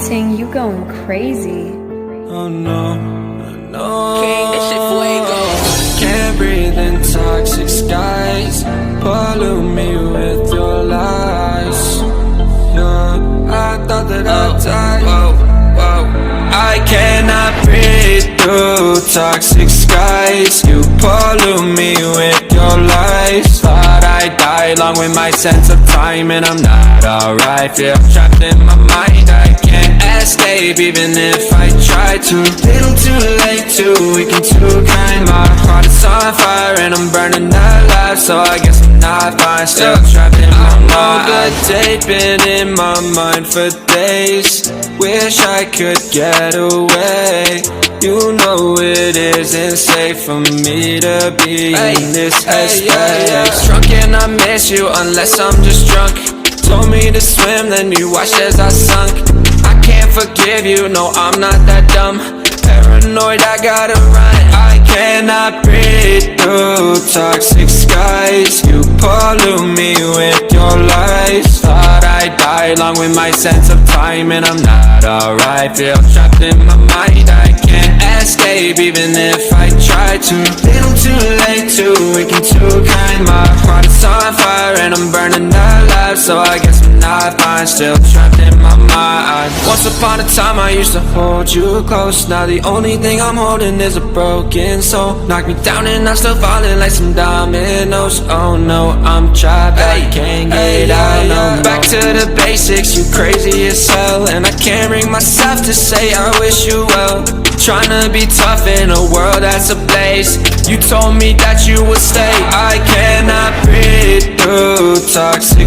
Ting, you going crazy. Oh no, no. King, this shit fuego. Can't breathe in toxic skies. Pollute me with your lies. Yeah, I thought that I'd die. I cannot breathe through toxic skies. You pollute me with your lies. Thought I'd die along with my sense of time, and I'm not alright. Feel trapped in my mind, I can't escape even if I try to. Little too late, too weak and too kind. My heart is on fire and I'm burning alive, so I guess I'm not fine. Still trapped in my mind. Good day been in my mind for days. Wish I could get away. You know it isn't safe for me to be in this headspace. Drunk and I miss you unless I'm just drunk. Told me to swim, then you watched as I sunk. I can't forgive you, no I'm not that dumb. Paranoid, I gotta run. I cannot breathe through toxic skies. You pollute me with your lies. Thought I'd die along with my sense of time, and I'm not alright. Feel trapped in my mind, I can't escape even if I try to. Little too late, too weak and too kind. My heart is on fire and I'm burning alive, so I guess I'm not fine. Still trapped in my mind. Once upon a time I used to hold you close. Now the only thing I'm holding is a broken soul. Knock me down and I'm still falling like some dominoes. Oh no, I'm trapped, I can't get out no. Back to the basics, you crazy as hell, and I can't bring myself to say I wish you well. Tryna be tough in a world that's ablaze. You told me that you would stay. I cannot breathe through toxic